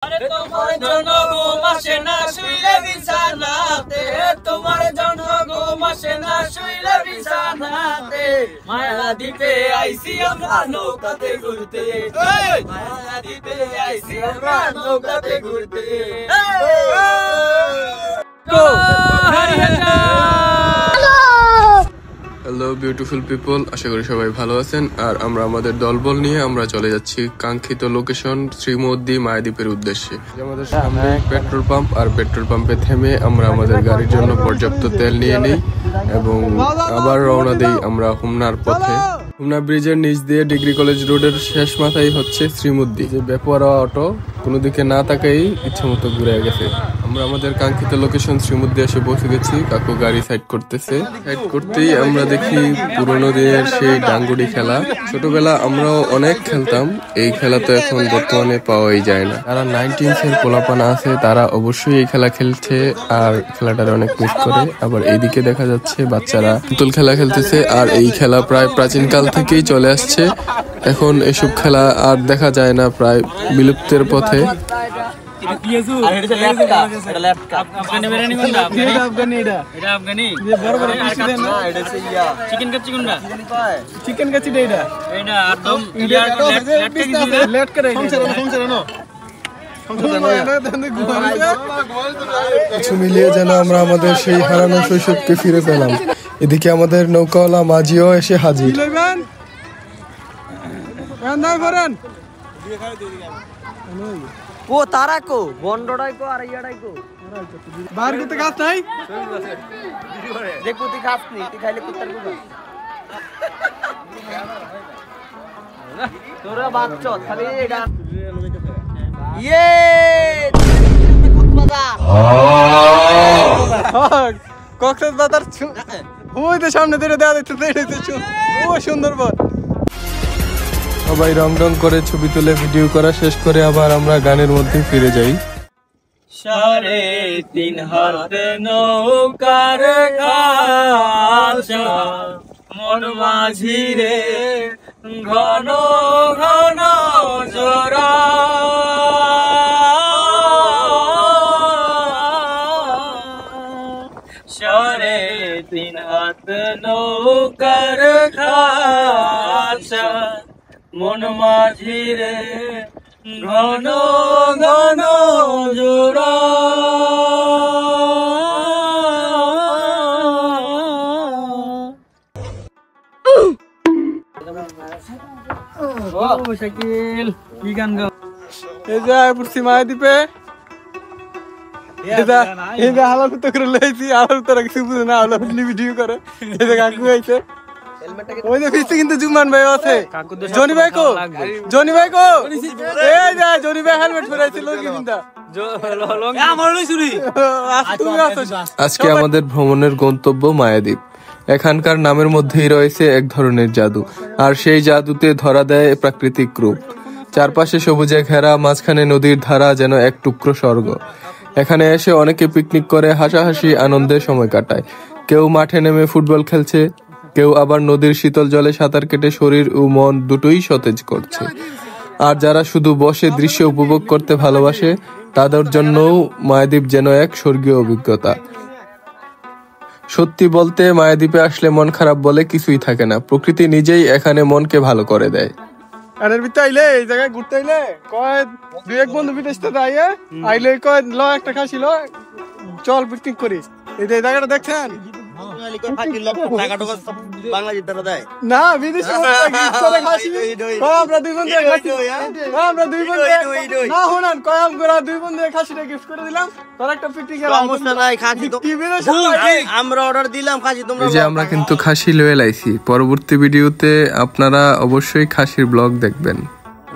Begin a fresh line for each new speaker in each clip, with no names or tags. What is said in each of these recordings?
তোমার জন্য ঘুম আসে না শুইলে বিছানাতে, তোমার জন্য ঘুম আসে না শুইলে বিছানাতে, মায়া দিতে আইছি আমরা নৌকাতে ঘুরতে, মায়া দিতে আইছি আমরা নৌকাতে ঘুরতে।
হ্যালো বিউটিফুল পিপল, আশা করি সবাই ভালো আছেন। আর আমরা আমাদের দলবল নিয়ে আমরা চলে যাচ্ছি কাঙ্ক্ষিত লোকেশন শ্রীমদ্দি মায়াদ্বীপের উদ্দেশ্যে। আমাদের সামনে পেট্রোল পাম্প, আর পেট্রোল পাম্পে থেমে আমরা আমাদের গাড়ির জন্য পর্যাপ্ত তেল নিয়ে নিই এবং আবার রওনা দিই আমরা হোমনার পথে। হোমনা ব্রিজের নিচ দিয়ে ডিগ্রি কলেজ রোডের শেষ মাথায় হচ্ছে শ্রীমদ্দি। যে বেপরোয়া অটো কোনো দিকে না তাকাই ইচ্ছে মতো ঘুরে গেছে। আমরা আমাদের কাঙ্ক্ষিত লোকেশন শ্রীমদ্দি এসে পৌঁছে গেছি। কাকু গাড়ি সাইড করতেছে। সাইড করতেই আমরা দেখি পুরোনো দিনের সেই ডাঙ্গুড়ি খেলা। ছোটবেলা আমরাও অনেক খেলতাম। এই খেলা তো এখন বর্তমানে পাওয়াই যায় না। যারা 19s এর পোলাপানা আছে তারা অবশ্যই এই খেলা খেলছে আর খেলাটার অনেক মিস করে। আবার এইদিকে দেখা যাচ্ছে বাচ্চারা পুতুল খেলা খেলতেছে। আর এই খেলা প্রায় প্রাচীনকাল থেকেই চলে আসছে। এখন এসব খেলা আর দেখা যায় না, প্রায় বিলুপ্তের পথে। কিছু মিলিয়ে যেন আমরা আমাদের সেই হারানো শৈশবকে ফিরে পেলাম। এদিকে আমাদের নৌকাওয়ালা মাঝিও এসে হাজির।
কো তারা কো বন্ডড়াই কো আর ইয়াড়াই কো
বাহার করতে গাছ নাই
দেখো তুই গাছ নি তুই খাইলে কুত্তার কো তোরা বাচ্চা খালি এটা ইয়ে কক্সবাজার
কক্সবাজার ওই তো সামনে দিয়ে দেওয়া দিচ্ছে ও সুন্দরবন।
সবাই রং রং করে ছবি তুলে ভিডিও করা শেষ করে আবার আমরা গানের মধ্যে ফিরে যাই।
3.5 হাত নৌকার ঘাসা মন মাঝি রে ঘন ঘন জোড়া, 3.5 হাত নৌকার ঘাসা মন মাঝি রে ঘন ঘন জোড়া। শাকিল কি গান গাও?
এই যে পড়ছি মায়াদ্বীপে, এই যে হালাল তো করে লইছি, হালাল তো কিছু বুঝে না, হালাল ভিডিও করে। এই যে কাকু আইছে, ওই যে ফিসে কিন্তু জুমান ভাই আছে। জনি ভাই কো, জনি ভাই কো, এই যে জনি ভাই হেলমেট পরাইছিল কি চিন্তা
আজকে আমাদের ভ্রমণের গন্তব্য মায়াদ্বীপ। এখানকার নামের মধ্যেই রয়েছে এক ধরনের জাদু, আর সেই জাদুতে ধরা দেয় প্রাকৃতিক রূপ। চারপাশে সবুজে ঘেরা, মাঝখানে নদীর ধারা, যেন এক টুকরো স্বর্গ। এখানে এসে অনেকে পিকনিক করে হাসাহাসি আনন্দে সময় কাটায়। কেউ মাঠে নেমে ফুটবল খেলছে, কেউ আবার নদীর শীতল জলে সাঁতার কেটে শরীর ও মন দুটোই সতেজ করছে। আর যারা শুধু বসে দৃশ্য উপভোগ করতে ভালোবাসে তাদের জন্যও মায়াদ্বীপ যেন এক স্বর্গীয় অভিজ্ঞতা। সত্যি বলতে মায়াদ্বীপে আসলে মন খারাপ বলে কিছুই থাকে না। প্রকৃতি নিজেই এখানে মনকে ভালো করে দেয়।
আনের ভিতরে আইলে এই জায়গায় ঘুরতে আইলে কয় দুই এক বন্ধু বিদেশ থেকে আইলে কয় ল একটা খাসি ল চল পিকনিক করি। এই যে জায়গাটা দেখছেন না বিদেশে আমরা দুই বন্ধু আমরা দুই বন্ধু না হনান কয়াম করে দুই বন্ধু খাসিটা গিফট করে দিলাম। তোর একটা পিকনিক
আমরা অর্ডার দিলাম খাসি, তোমরা
এই যে আমরা কিন্তু খাসি লয়ে লাইছি। পরবর্তী ভিডিওতে আপনারা অবশ্যই খাসির ব্লগ দেখবেন।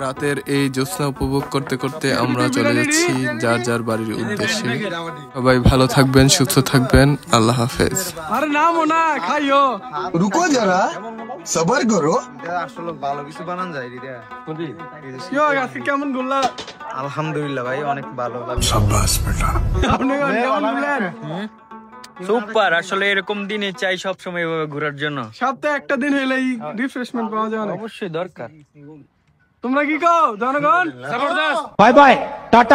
রাতের এই জ্যোৎস্না উপভোগ করতে করতে আমরা চলে যাচ্ছি যার যার বাড়ির উদ্দেশ্যে। সবাই ভালো থাকবেন, সুস্থ থাকবেন। আল্লাহ হাফেজ।
আরে নামও না খাইও,
রুকো যারা সবার করো।
আসলে ভালো কিছু বানান যায় রে।
কি আজকে কেমন ঘুরলা?
আলহামদুলিল্লাহ ভাই, অনেক ভালো লাগলো।
শাবাশ বেটা।
আপনি কেমন ঘুরলেন?
সুপার। আসলে এরকম দিনে চাই সব সময় এভাবে ঘোরার জন্য।
সপ্তাহে একটা দিন হলেই রিফ্রেশমেন্ট পাওয়া যায়।
অবশ্যই দরকার।
তোমরা কি কও জনগণ?
Bye bye tata.